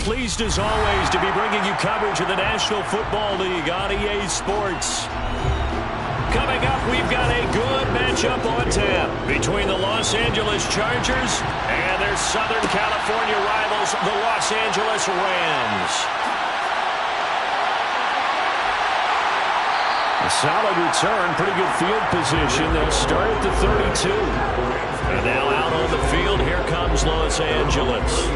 pleased as always to be bringing you coverage of the National Football League on EA Sports. Coming up, we've got a good matchup on tap between the Los Angeles Chargers and their Southern California rivals, the Los Angeles Rams. A solid return, pretty good field position. They'll start at the 32. And now out on the field, here comes Los Angeles.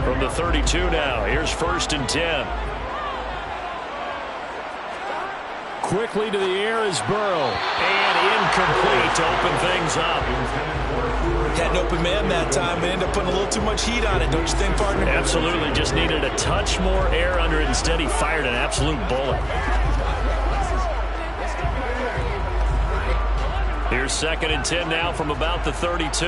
From the 32 now, here's 1st and 10. Quickly to the air is Burrow. And incomplete to open things up. Had an open man that time and ended up putting a little too much heat on it, don't you think, partner? Absolutely. Just needed a touch more air under it. Instead, he fired an absolute bullet. Here's 2nd and 10 now from about the 32.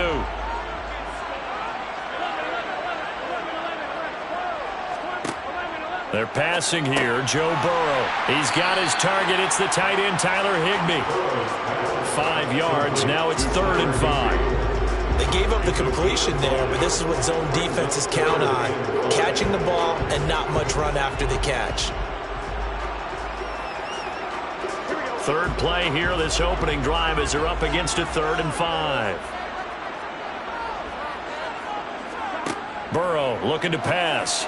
They're passing here. Joe Burrow. He's got his target. It's the tight end, Tyler Higbee. 5 yards. Now it's 3rd and 5. They gave up the completion there, but this is what zone defenses count on. Catching the ball and not much run after the catch. 3rd play here, this opening drive, as they're up against a 3rd and 5. Burrow looking to pass.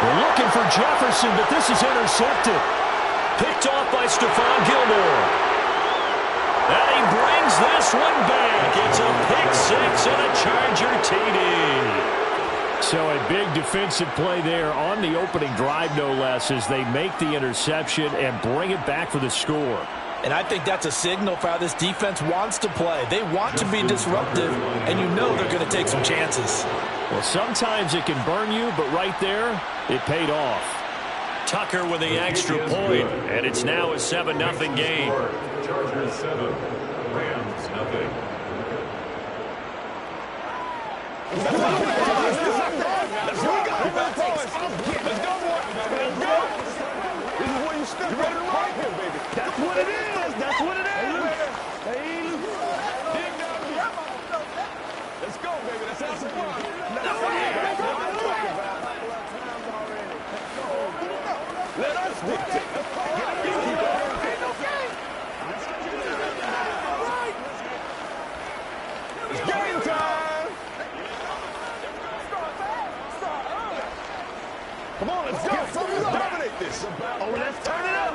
They're looking for Jefferson, but this is intercepted. Picked off by Stephon Gilmore. And he brings this one back. It's a pick 6 and a Charger TD. So a big defensive play there on the opening drive, no less, as they make the interception and bring it back for the score. And I think that's a signal for how this defense wants to play. They want to be disruptive, and you know they're going to take some chances. Well, sometimes it can burn you, but right there, it paid off. Tucker with the extra point, and it's now a 7-0 game. Chargers 7, Rams nothing. Let's go. This is where you step right here, baby. That's what it is. That's what it is. Let's go, baby. That's how it's fun. Let us dictate. It's game time. Come on, let's go. Let's dominate this. Oh, let's turn it up.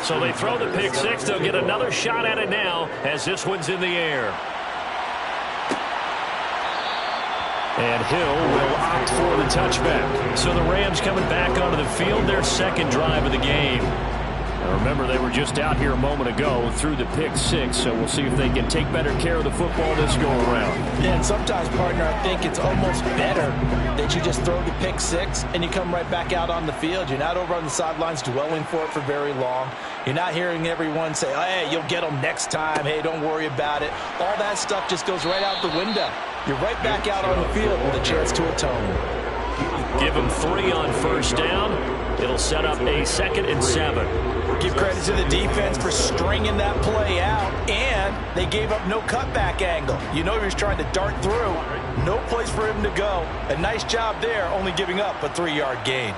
So they throw the pick 6. They'll get another shot at it now as this one's in the air. And Hill will opt for the touchback. So the Rams coming back onto the field, their 2nd drive of the game. Now remember, they were just out here a moment ago through the pick 6, so we'll see if they can take better care of the football this go-around. Yeah, and sometimes, partner, I think it's almost better that you just throw the pick 6 and you come right back out on the field. You're not over on the sidelines dwelling for it for very long. You're not hearing everyone say, oh, hey, you'll get them next time. Hey, don't worry about it. All that stuff just goes right out the window. You're right back out on the field with a chance to atone. Give them 3 on 1st down. It'll set up a 2nd and 7. Give credit to the defense for stringing that play out, and they gave up no cutback angle. You know he was trying to dart through. No place for him to go. A nice job there, only giving up a 3-yard gain.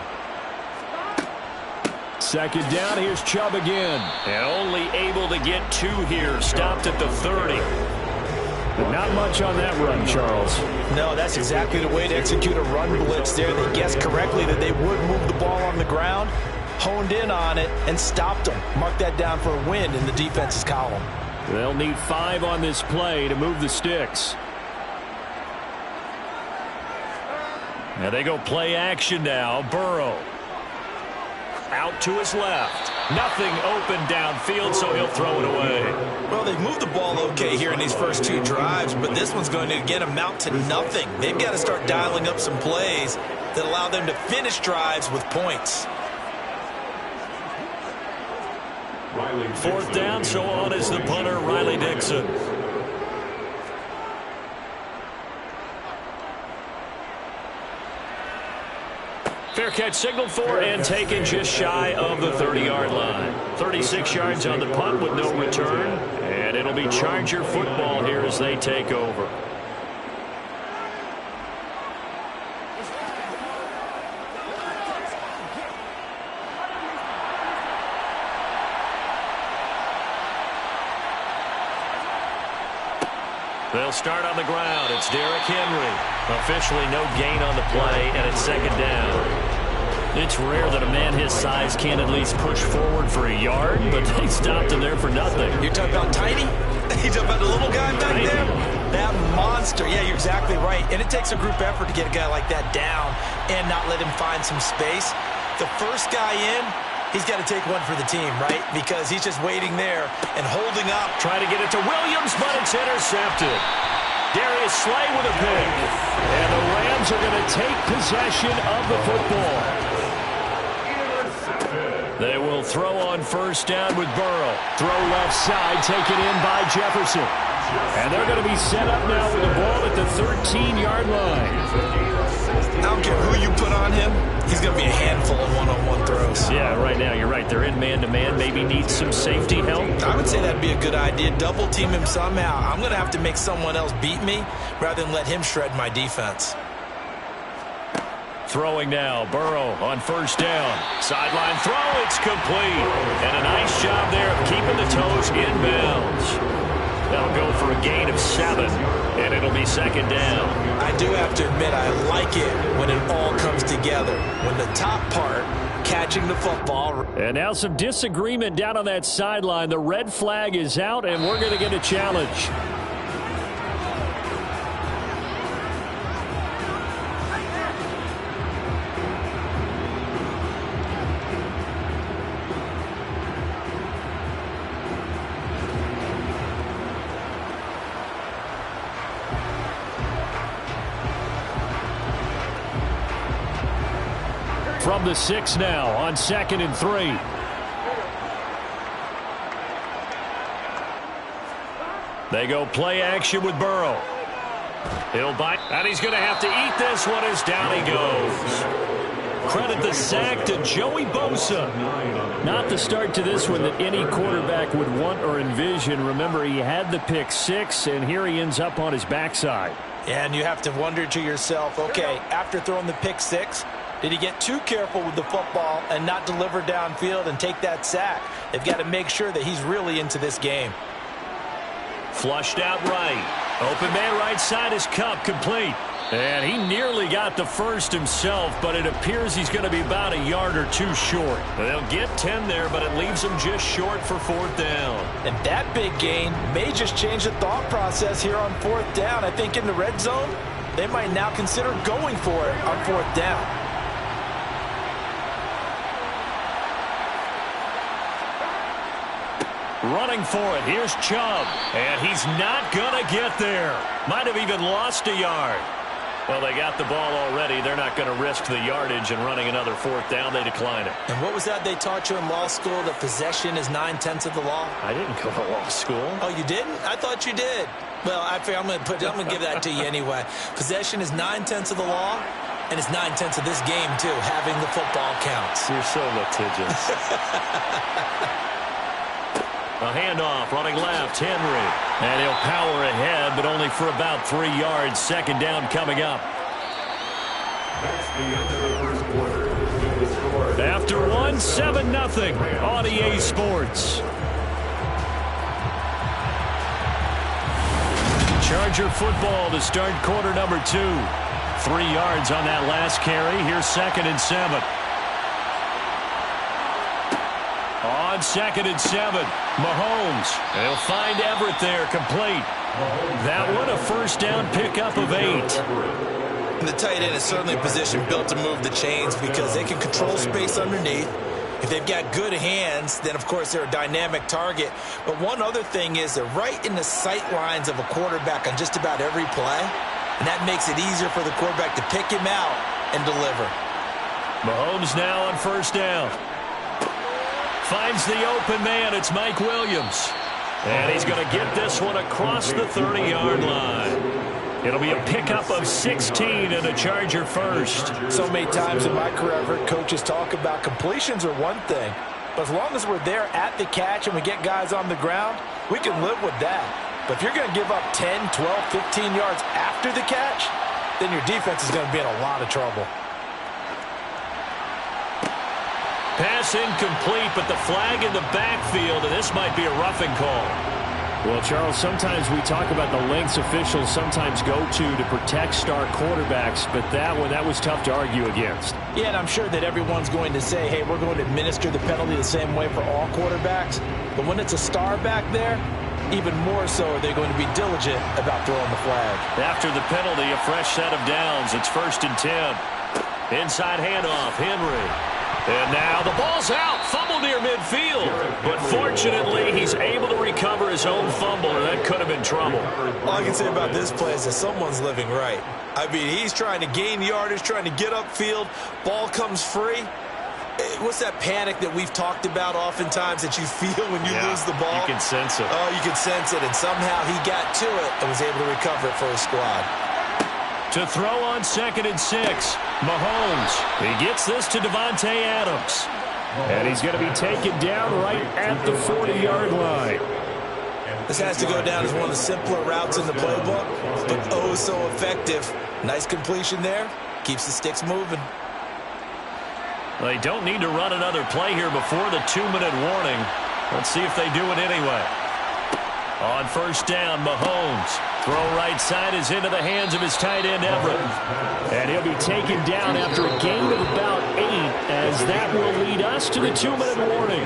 2nd down, here's Chubb again. And only able to get 2 here. Stopped at the 30. But not much on that run, Charles. No, that's exactly the way to execute a run blitz there. They guessed correctly that they would move the ball on the ground, honed in on it, and stopped them. Mark that down for a win in the defense's column. They'll need 5 on this play to move the sticks. Now they go play action now. Burrow. Out to his left. Nothing open downfield, so he'll throw it away. Well, they've moved the ball okay here in these first 2 drives, but this one's going to, again, amount to nothing. They've got to start dialing up some plays that allow them to finish drives with points. 4th down, so on is the punter, Riley Dixon. Fair catch signaled for and taken just shy of the 30-yard line. 36 yards on the punt with no return. And it'll be Charger football here as they take over. They'll start on the ground. It's Derrick Henry. Officially no gain on the play, and it's second down. It's rare that a man his size can't at least push forward for a yard, but they stopped him there for nothing. You're talking about tiny? You're talking about the little guy back there? That monster. Yeah, you're exactly right. And it takes a group effort to get a guy like that down and not let him find some space. The first guy in, he's got to take one for the team, right? Because he's just waiting there and holding up. Trying to get it to Williams, but it's intercepted. Darius Slay with a pick. And the Rams are going to take possession of the football. They will throw on first down with Burrow. Throw left side, taken in by Jefferson. And they're going to be set up now with the ball at the 13-yard line. I don't care who you put on him, he's going to be a handful of one-on-one throws. Yeah, right now, you're right. They're in man-to-man. Maybe needs some safety help. I would say that'd be a good idea. Double team him somehow. I'm going to have to make someone else beat me rather than let him shred my defense. Throwing now, Burrow on first down. Sideline throw, it's complete. And a nice job there of keeping the toes inbounds. That'll go for a gain of 7, and it'll be second down. I do have to admit, I like it when it all comes together. When the top part, catching the football. And now some disagreement down on that sideline. The red flag is out, and we're going to get a challenge. From the 6 now on 2nd and 3. They go play action with Burrow. He'll bite, and he's going to have to eat this one as down he goes. Credit the sack to Joey Bosa. Not the start to this one that any quarterback would want or envision. Remember, he had the pick 6, and here he ends up on his backside. Yeah, and you have to wonder to yourself, okay, after throwing the pick 6, did he get too careful with the football and not deliver downfield and take that sack? They've got to make sure that he's really into this game. Flushed out right. Open man right side is Kupp, complete. And he nearly got the first himself, but it appears he's going to be about a yard or 2 short. They'll get 10 there, but it leaves him just short for 4th down. And that big gain may just change the thought process here on 4th down. I think in the red zone, they might now consider going for it on 4th down. Running for it. Here's Chubb. And he's not going to get there. Might have even lost a yard. Well, they got the ball already. They're not going to risk the yardage and running another 4th down. They decline it. And what was that they taught you in law school? That possession is 9/10 of the law? I didn't go to law school. Oh, you didn't? I thought you did. Well, I figure I'm going to give that to you anyway. Possession is 9/10 of the law. And it's 9/10 of this game, too. Having the football counts. You're so litigious. A handoff, running left, Henry. And he'll power ahead, but only for about 3 yards. Second down coming up. After 1, 7-0 on EA Sports. Charger football to start quarter number 2. 3 yards on that last carry. Here's 2nd and 7. On 2nd and 7, Mahomes. They'll find Everett there, complete. That one a first down pickup of 8. And the tight end is certainly a position built to move the chains because they can control space underneath. If they've got good hands, then, of course, they're a dynamic target. But one other thing is they're right in the sight lines of a quarterback on just about every play. And that makes it easier for the quarterback to pick him out and deliver. Mahomes now on first down. Finds the open man. It's Mike Williams. And he's going to get this one across the 30-yard line. It'll be a pickup of 16 and a Charger first. So many times in my career, I've heard coaches talk about completions are one thing. But as long as we're there at the catch and we get guys on the ground, we can live with that. But if you're going to give up 10, 12, 15 yards after the catch, then your defense is going to be in a lot of trouble. Pass incomplete, but the flag in the backfield, and this might be a roughing call. Well, Charles, sometimes we talk about the lengths officials sometimes go to protect star quarterbacks, but that was tough to argue against. Yeah, and I'm sure that everyone's going to say, hey, we're going to administer the penalty the same way for all quarterbacks. But when it's a star back there, even more so are they going to be diligent about throwing the flag. After the penalty, a fresh set of downs. It's 1st and 10. Inside handoff, Henry. And now the ball's out. Fumble near midfield. But fortunately, he's able to recover his own fumble, or that could have been trouble. All I can say about this play is that someone's living right. I mean, he's trying to gain yardage, trying to get upfield. Ball comes free. What's that panic that we've talked about oftentimes that you feel when you lose the ball? You can sense it. Oh, you can sense it. And somehow he got to it and was able to recover it for his squad. To throw on 2nd and 6. Mahomes. He gets this to Davante Adams. And he's going to be taken down right at the 40-yard line. This has to go down as one of the simpler routes in the playbook, but oh so effective. Nice completion there. Keeps the sticks moving. They don't need to run another play here before the 2-minute warning. Let's see if they do it anyway. On 1st down, Mahomes. Throw right side is into the hands of his tight end, Everett. And he'll be taken down after a gain of about 8, as that will lead us to the 2-minute warning.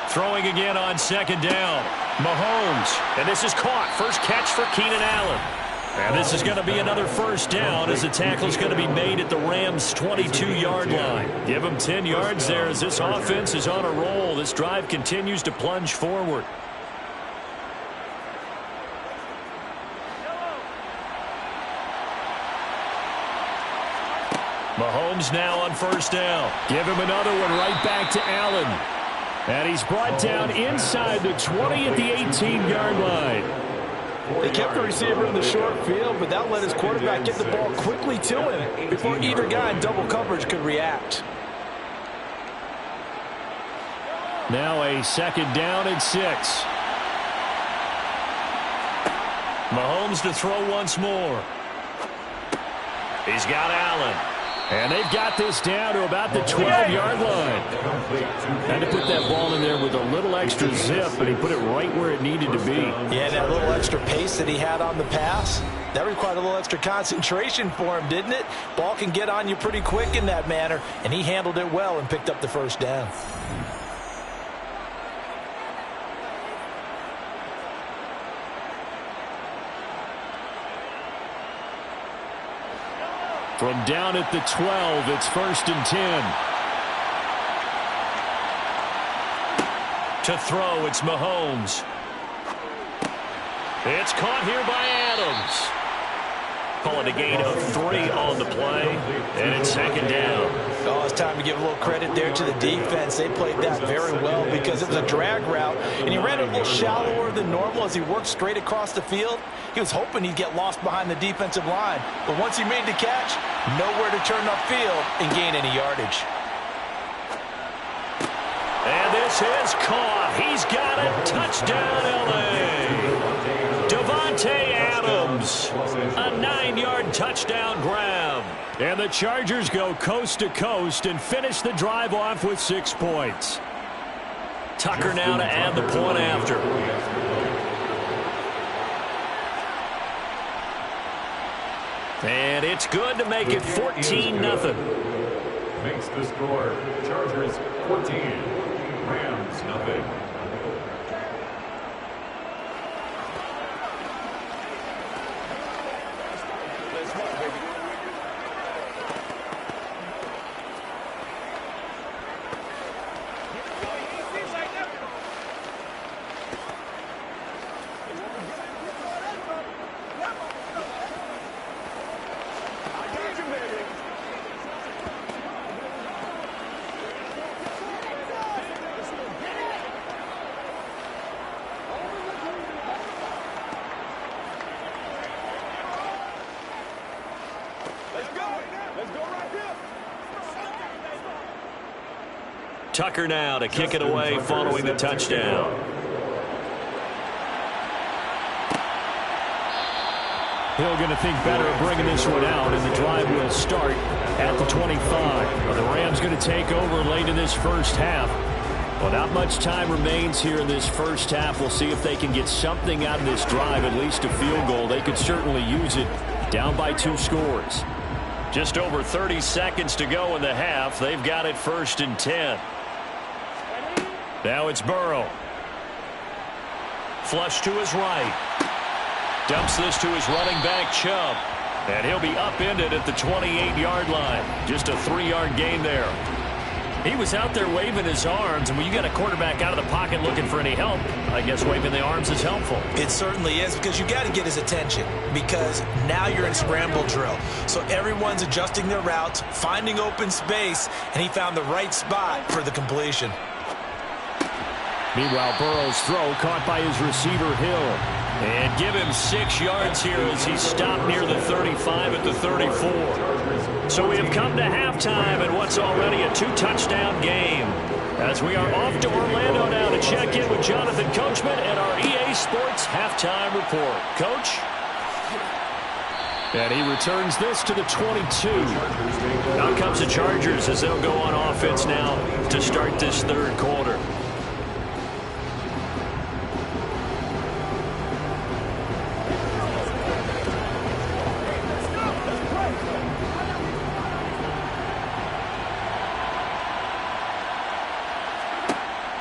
Throwing again on 2nd down. Mahomes. And this is caught. First catch for Keenan Allen. And this is going to be another 1st down as the tackle is going to be made at the Rams' 22-yard line. Give them 10 yards there as this offense is on a roll. This drive continues to plunge forward. Mahomes now on 1st down. Give him another one right back to Allen. And he's brought down inside the 20 at the 18-yard line. They kept the receiver in the short field, but that let his quarterback get the ball quickly to him before either guy in double coverage could react. Now a 2nd down and 6. Mahomes to throw once more. He's got Allen. And they've got this down to about the 12-yard line. Had to put that ball in there with a little extra zip, but he put it right where it needed to be. Yeah, that little extra pace that he had on the pass, that required a little extra concentration for him, didn't it? Ball can get on you pretty quick in that manner, and he handled it well and picked up the 1st down. From down at the 12, it's 1st and 10. To throw, it's Mahomes. It's caught here by Adams. Call it a gain of 3 on the play, and it's 2nd down. Oh, it's time to give a little credit there to the defense. They played that very well because it was a drag route, and he ran it a little shallower than normal as he worked straight across the field. He was hoping he'd get lost behind the defensive line, but once he made the catch, nowhere to turn upfield and gain any yardage. And this is caught. He's got it. Touchdown, L.A. Davante Adams. A 9-yard touchdown grab. And the Chargers go coast to coast and finish the drive off with 6 points. Tucker now to add the point after. And it's good to make it 14-0. Makes the score Chargers 14, Rams nothing. Tucker now to kick it away following the touchdown. Hill going to think better of bringing this one out, and the drive will start at the 25. The Rams going to take over late in this first half. Well, not much time remains here in this first half. We'll see if they can get something out of this drive, at least a field goal. They could certainly use it, down by 2 scores. Just over 30 seconds to go in the half. They've got it 1st and 10. Now it's Burrow. Flush to his right. Dumps this to his running back, Chubb. And he'll be upended at the 28-yard line. Just a 3-yard gain there. He was out there waving his arms, and when you got a quarterback out of the pocket looking for any help, I guess waving the arms is helpful. It certainly is, because you got to get his attention, because now you're in scramble drill. So everyone's adjusting their routes, finding open space, and he found the right spot for the completion. Meanwhile, Burrow's throw caught by his receiver, Hill. And give him 6 yards here as he stopped near the 35 at the 34. So we have come to halftime in what's already a 2-touchdown game. As we are off to Orlando now to check in with Jonathan Coachman and our EA Sports Halftime Report. Coach? And he returns this to the 22. Out comes the Chargers as they'll go on offense now to start this 3rd quarter.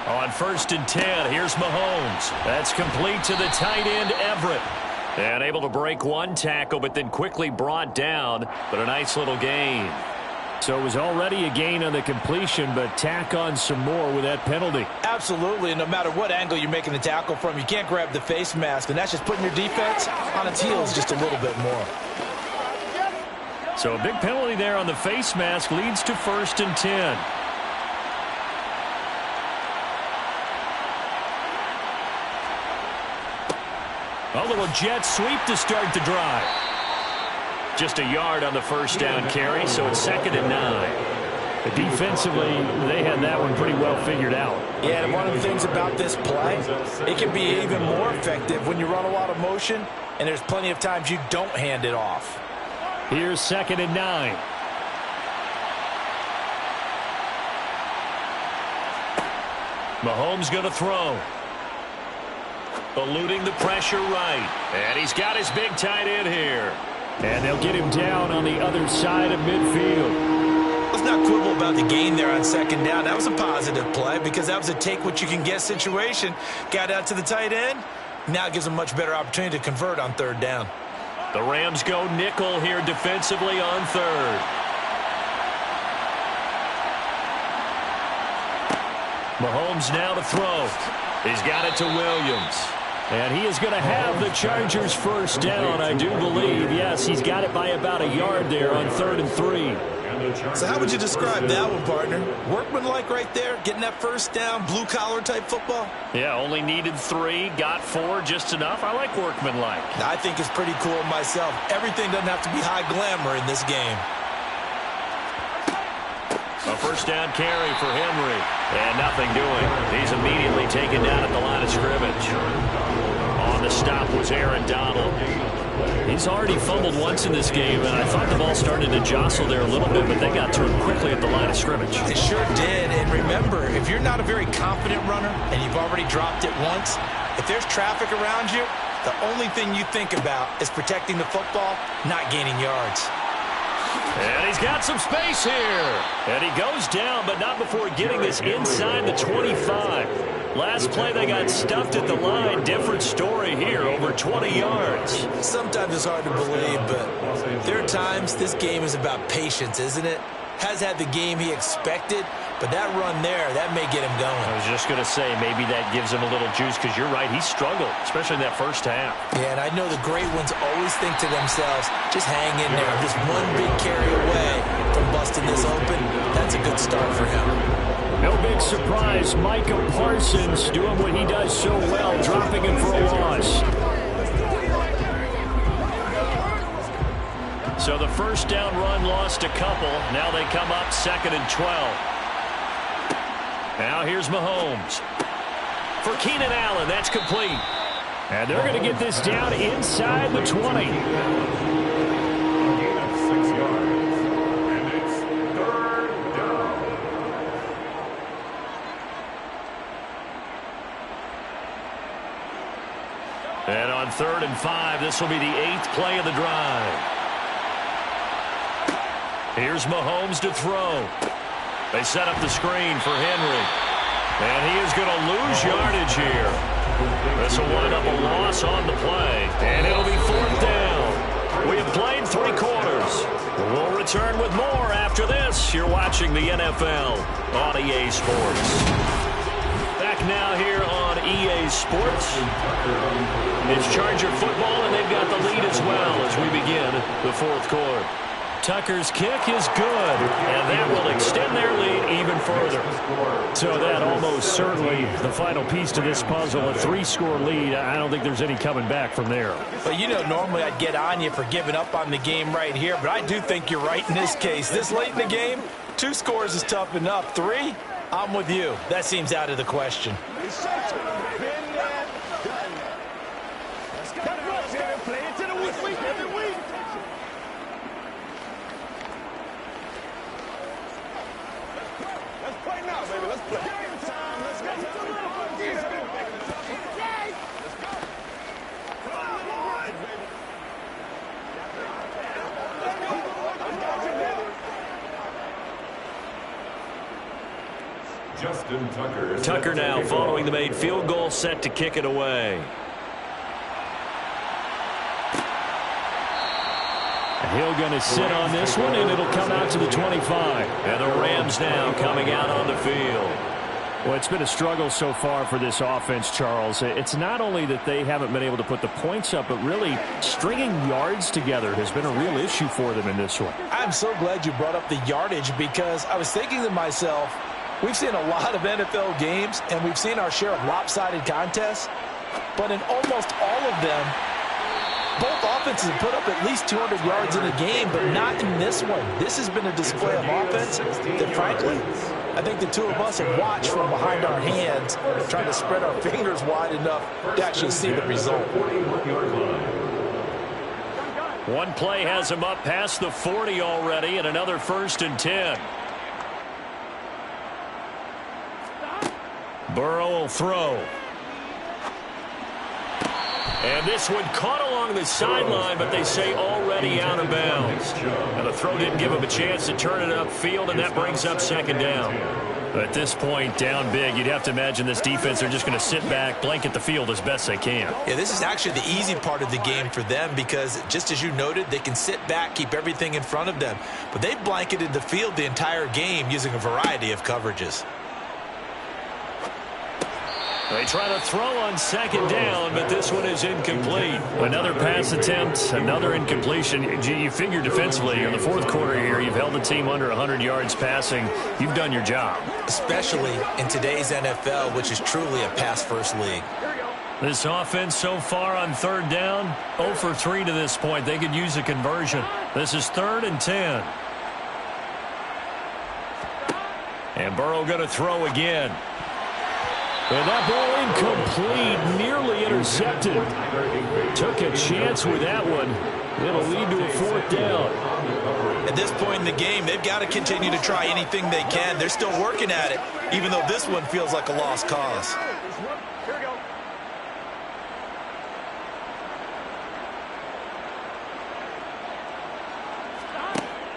On 1st and 10, here's Mahomes. That's complete to the tight end, Everett. And able to break 1 tackle, but then quickly brought down. But a nice little gain. So it was already a gain on the completion, but tack on some more with that penalty. Absolutely, and no matter what angle you're making the tackle from, you can't grab the face mask, and that's just putting your defense on its heels just a little bit more. So a big penalty there on the face mask leads to 1st and 10. A little jet sweep to start the drive. Just a yard on the 1st down carry, so it's 2nd and 9. Defensively, they had that one pretty well figured out. Yeah, and one of the things about this play, it can be even more effective when you run a lot of motion, and there's plenty of times you don't hand it off. Here's 2nd and 9. Mahomes going to throw. Eluding the pressure right. And he's got his big tight end here. And they'll get him down on the other side of midfield. Let's not quibble about the gain there on 2nd down. That was a positive play because that was a take-what-you-can-get situation. Got out to the tight end. Now it gives them much better opportunity to convert on 3rd down. The Rams go nickel here defensively on 3rd. Mahomes now to throw. He's got it to Williams. And he is going to have the Chargers 1st down, I do believe. Yes, he's got it by about a yard there on 3rd and 3. So how would you describe that one, partner? Workmanlike right there, getting that 1st down, blue-collar type football? Yeah, only needed 3, got 4, just enough. I like workmanlike. I think it's pretty cool myself. Everything doesn't have to be high glamour in this game. A 1st down carry for Henry. And nothing doing. He's immediately taken down at the line of scrimmage. On the stop was Aaron Donald. He's already fumbled once in this game, and I thought the ball started to jostle there a little bit, but they got to him quickly at the line of scrimmage. It sure did. And remember, if you're not a very confident runner and you've already dropped it once, if there's traffic around you, the only thing you think about is protecting the football, not gaining yards. And he's got some space here. And he goes down, but not before getting this inside the 25. Last play, they got stuffed at the line. Different story here, over 20 yards. Sometimes it's hard to believe, but there are times this game is about patience, isn't it? Has had the game he expected, but that run there, that may get him going. I was just going to say, maybe that gives him a little juice, because you're right, he struggled, especially in that 1st half. Yeah, and I know the great ones always think to themselves, just hang in there. Just one big carry away from busting this open. That's a good start for him. No big surprise, Micah Parsons doing what he does so well, dropping him for a loss. So the 1st down run lost a couple. Now they come up 2nd and 12. Now here's Mahomes. For Keenan Allen, that's complete. And they're going to get this down inside the 20. A gain of 6 yards. And it's 3rd down. And on 3rd and 5, this will be the 8th play of the drive. Here's Mahomes to throw. They set up the screen for Henry. And he is going to lose yardage here. This will wind up a loss on the play. And it'll be 4th down. We have played 3 quarters. We'll return with more after this. You're watching the NFL on EA Sports. Back now here on EA Sports. It's Charger football, and they've got the lead as well as we begin the 4th quarter. Tucker's kick is good, and that will extend their lead even further. So that almost certainly the final piece to this puzzle, a 3-score lead. I don't think there's any coming back from there. Well, you know, normally I'd get on you for giving up on the game right here, but I do think you're right in this case. This late in the game, 2 scores is tough enough. 3, I'm with you. That seems out of the question. Play it to the week every week. Let's play now, baby. Let's play. Game time. Let's go. Let's go. Justin Tucker. Tucker now following the made field goal, set to kick it away. Hill going to sit on this one, and it'll come out to the 25. And the Rams now coming out on the field. Well, it's been a struggle so far for this offense, Charles. It's not only that they haven't been able to put the points up, but really stringing yards together has been a real issue for them in this one. I'm so glad you brought up the yardage, because I was thinking to myself, we've seen a lot of NFL games, and we've seen our share of lopsided contests, but in almost all of them, both offenses have put up at least 200 yards in a game, but not in this one. This has been a display of offense that, frankly, I think the two of us have watched from behind our hands, trying to spread our fingers wide enough to actually see the result. One play has him up past the 40 already, and another 1st and 10. Burrow will throw. And this one caught along the sideline, but they say already out of bounds. And the throw didn't give him a chance to turn it upfield, and that brings up 2nd down. At this point, down big, you'd have to imagine this defense are just going to sit back, blanket the field as best they can. Yeah, this is actually the easy part of the game for them, because just as you noted, they can sit back, keep everything in front of them. But they've blanketed the field the entire game using a variety of coverages. They try to throw on 2nd down, but this one is incomplete. Another pass attempt, another incompletion. You figure defensively in the 4th quarter here, you've held the team under 100 yards passing. You've done your job. Especially in today's NFL, which is truly a pass-first league. This offense so far on 3rd down, 0 for 3 to this point. They could use a conversion. This is 3rd and 10. And Burrow going to throw again. And that ball incomplete, nearly intercepted. Took a chance with that one. It'll lead to a 4th down. At this point in the game, they've got to continue to try anything they can. They're still working at it, even though this one feels like a lost cause.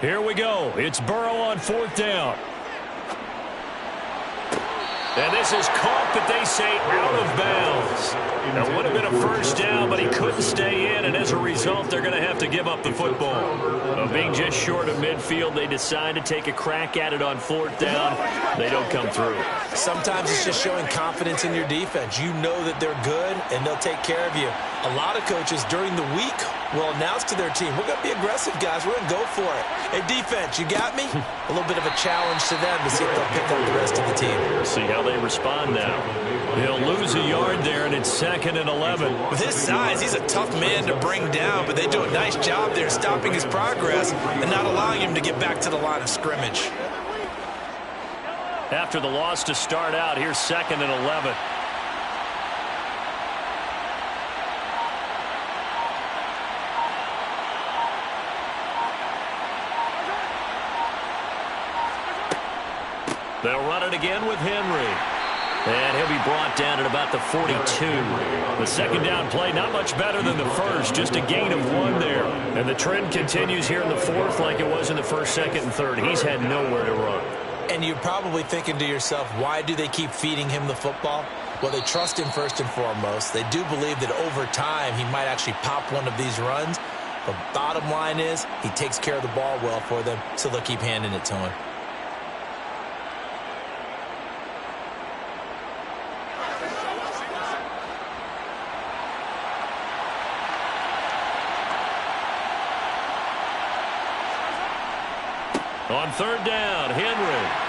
Here we go. It's Burrow on 4th down. And this is caught, but they say out of bounds. That would have been a 1st down, but he couldn't stay in, and as a result, they're going to have to give up the football. Being just short of midfield, they decide to take a crack at it on 4th down. They don't come through. Sometimes it's just showing confidence in your defense. You know that they're good, and they'll take care of you. A lot of coaches during the week will announce to their team, we're going to be aggressive, guys. We're going to go for it. Hey, defense, you got me? A little bit of a challenge to them to see if they'll pick up the rest of the team. See how they respond now. He'll lose a yard there, and it's 2nd and 11. With his size, he's a tough man to bring down, but they do a nice job there stopping his progress and not allowing him to get back to the line of scrimmage. After the loss to start out, here's 2nd and 11. They'll run it again with Henry. And he'll be brought down at about the 42. The second down play, not much better than the first, just a gain of 1 there. And the trend continues here in the 4th like it was in the 1st, 2nd, and 3rd. He's had nowhere to run. And you're probably thinking to yourself, why do they keep feeding him the football? Well, they trust him first and foremost. They do believe that over time he might actually pop one of these runs. But bottom line is he takes care of the ball well for them, so they'll keep handing it to him. On 3rd down, Henry.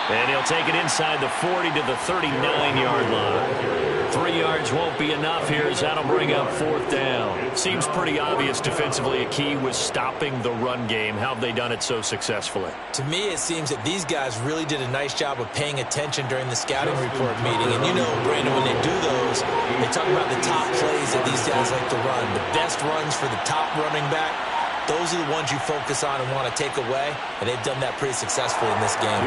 And he'll take it inside the 40 to the 39-yard line. 3 yards won't be enough here as that'll bring up 4th down. Seems pretty obvious defensively a key was stopping the run game. How have they done it so successfully? To me, it seems that these guys really did a nice job of paying attention during the scouting report meeting. And you know, Brandon, when they do those, they talk about the top plays that these guys like to run. The best runs for the top running back. Those are the ones you focus on and want to take away, and they've done that pretty successfully in this game.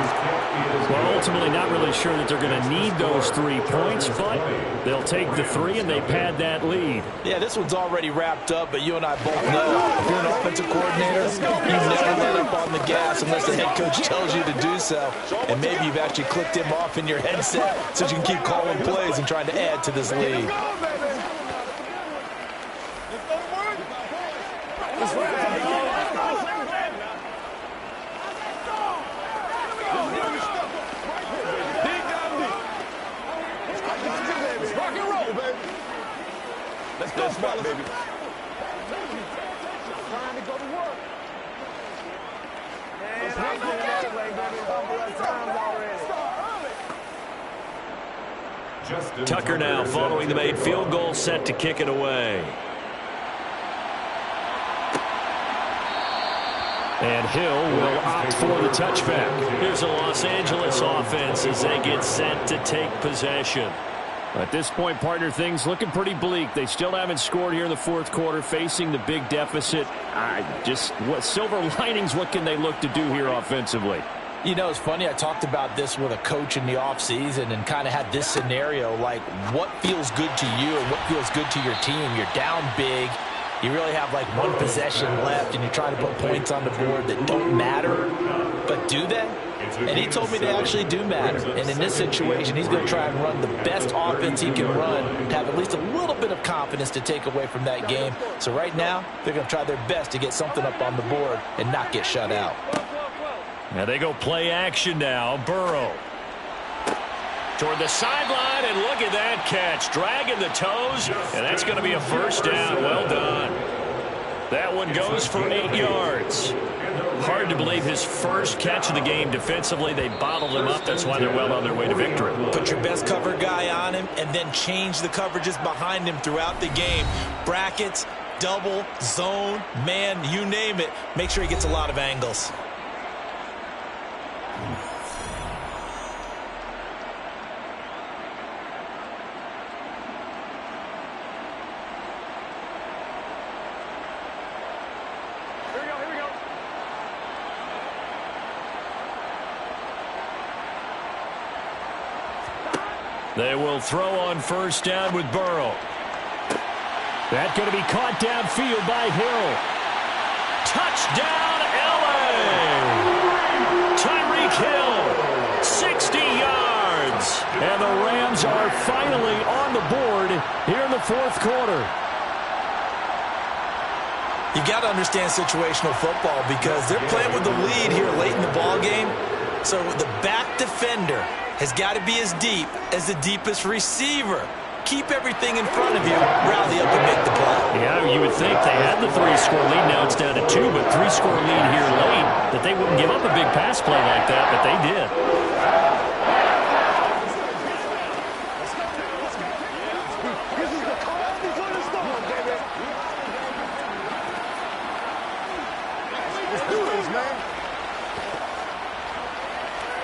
Well, ultimately not really sure that they're going to need those 3 points, but they'll take the 3 and they pad that lead. Yeah, this one's already wrapped up, but you and I both know if you're an offensive coordinator, you never let up on the gas unless the head coach tells you to do so. And maybe you've actually clicked him off in your headset so you can keep calling plays and trying to add to this lead. Let's go, fellas. Baby. Trying to go to work. Man, I'm going that way, baby. A couple of times already. Tucker now following the made field goal, set to kick it away. And Hill will opt for the touchback. Here's the Los Angeles offense as they get set to take possession. At this point, partner, things looking pretty bleak. They still haven't scored here in the 4th quarter, facing the big deficit. What silver linings, what can they look to do here offensively? You know, it's funny. I talked about this with a coach in the offseason and kind of had this scenario, like what feels good to you and what feels good to your team. You're down big. You really have like 1 possession left, and you're trying to put points on the board that don't matter. But do they? And he told me they actually do matter. And in this situation, he's going to try and run the best offense he can run to have at least a little bit of confidence to take away from that game. So right now, they're going to try their best to get something up on the board and not get shut out. Now they go play action now. Burrow toward the sideline, and look at that catch. Dragging the toes, and that's going to be a 1st down. Well done. That one goes for 8 yards. Hard to believe his first catch of the game defensively. They bottled him up. That's why they're well on their way to victory. Put your best cover guy on him and then change the coverages behind him throughout the game. Brackets, double, zone, man, you name it. Make sure he gets a lot of angles. They will throw on 1st down with Burrow. That's going to be caught downfield by Hill. Touchdown, L.A. Tyreek Hill, 60 yards. And the Rams are finally on the board here in the 4th quarter. You got to understand situational football because they're playing with the lead here late in the ball game. So the back defender has got to be as deep as the deepest receiver. Keep everything in front of you, rally up and make the play. Yeah, you would think they had the 3-score lead. Now it's down to 2, but 3-score lead here late, that they wouldn't give up a big pass play like that, but they did.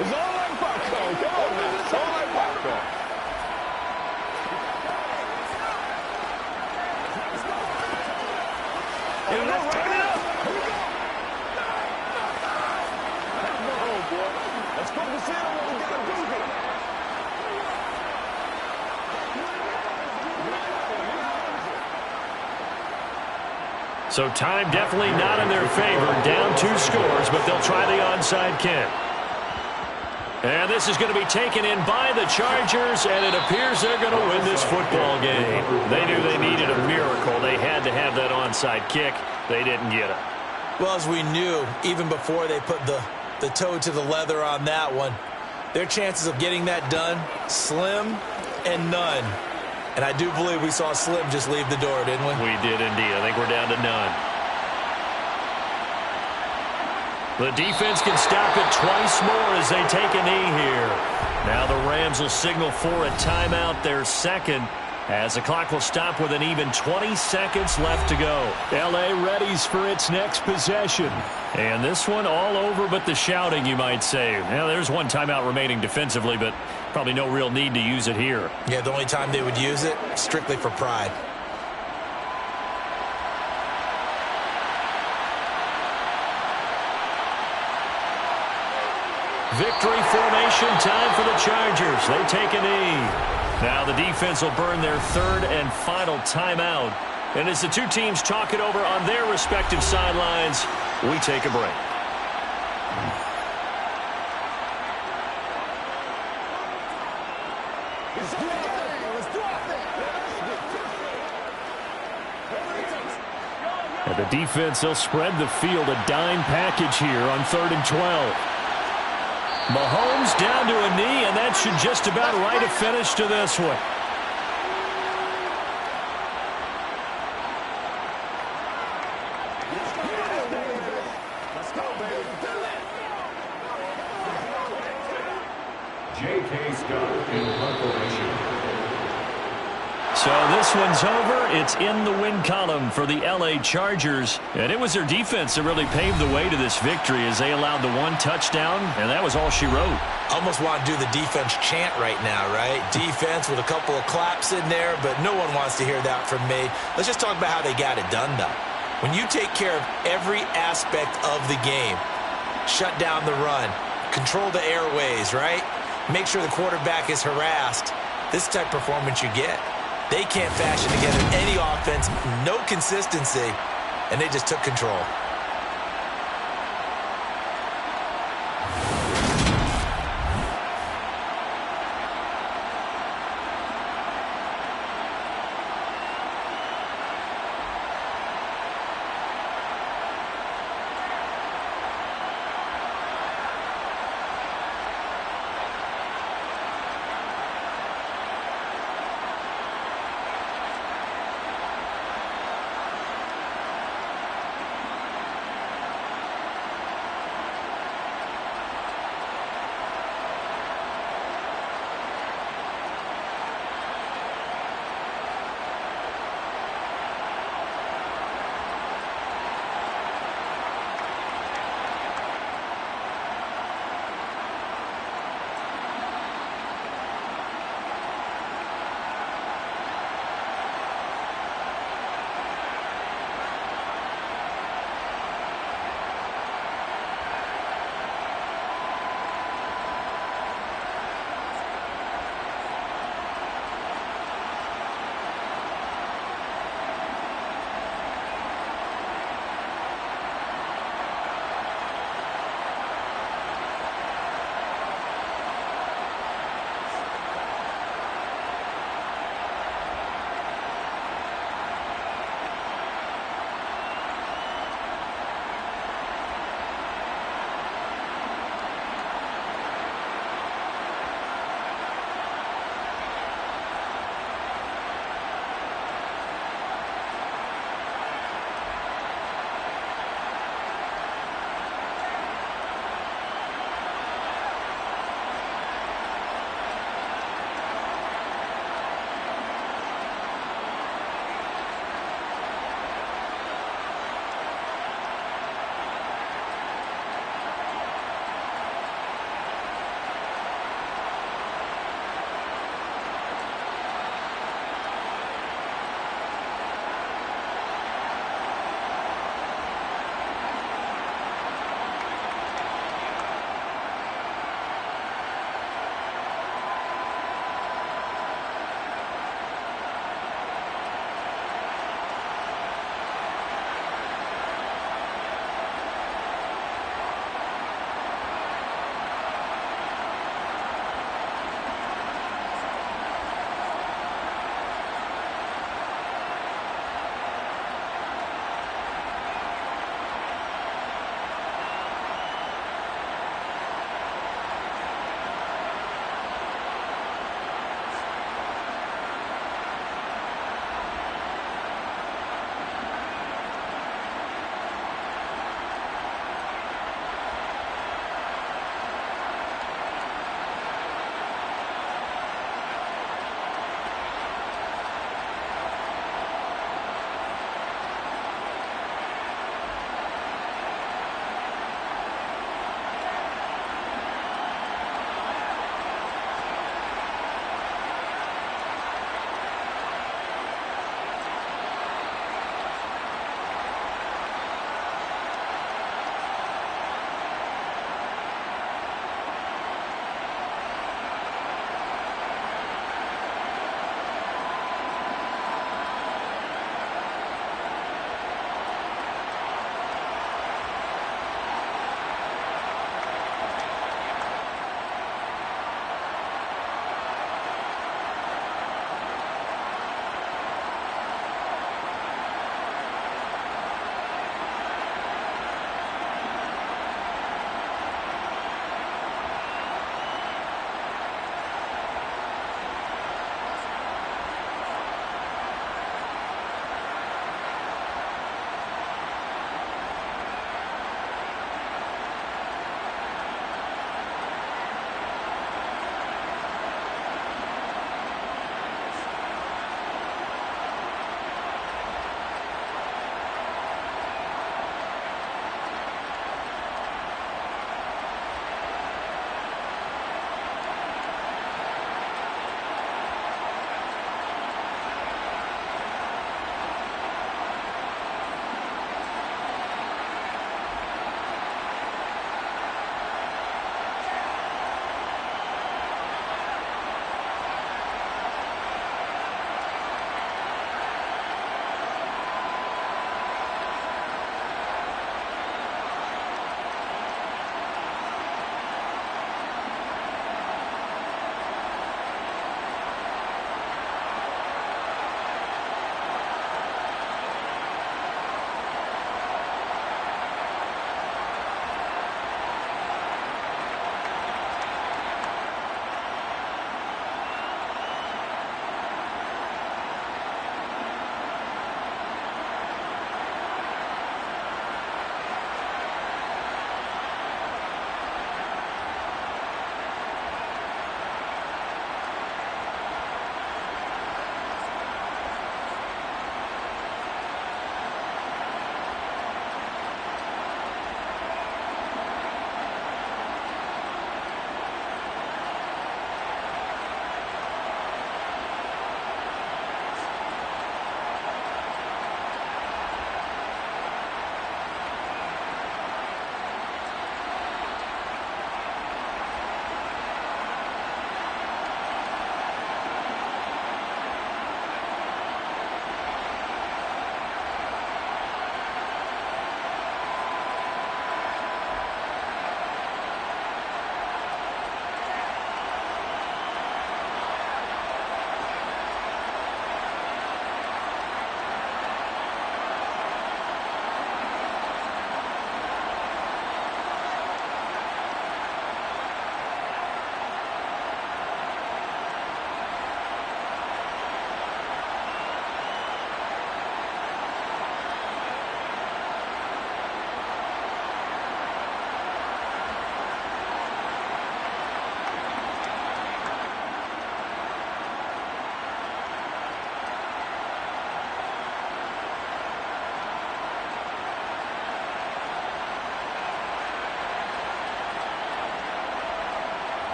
It's all like So time definitely not in their favor. Down 2 scores, but they'll try the onside kick. And this is going to be taken in by the Chargers, and it appears they're going to win this football game. They knew they needed a miracle. They had to have that onside kick. They didn't get it. Well, as we knew, even before they put the toe to the leather on that one, their chances of getting that done, slim and none. And I do believe we saw Slim just leave the door, didn't we? We did indeed. I think we're down to none. The defense can stop it twice more as they take a knee here. Now the Rams will signal for a timeout, their second, as the clock will stop with an even 20 seconds left to go. L.A. readies for its next possession. And this one all over but the shouting, you might say. Now, there's one timeout remaining defensively, but probably no real need to use it here. Yeah, the only time they would use it, strictly for pride. Victory formation time for the Chargers. They take a knee. Now the defense will burn their third and final timeout. And as the two teams talk it over on their respective sidelines, we take a break. And the defense, they'll spread the field, a dime package here on 3rd and 12. Mahomes down to a knee, and that should just about write a finish to this one. J.K. Scott in preparation. So this one's over. It's in the win column for the L.A. Chargers. And it was their defense that really paved the way to this victory as they allowed the one touchdown, and that was all she wrote. Almost want to do the defense chant right now, right? Defense with a couple of claps in there, but no one wants to hear that from me. Let's just talk about how they got it done, though. When you take care of every aspect of the game, shut down the run, control the airways, right? Make sure the quarterback is harassed. This type of performance you get. They can't fashion together any offense, no consistency, and they just took control.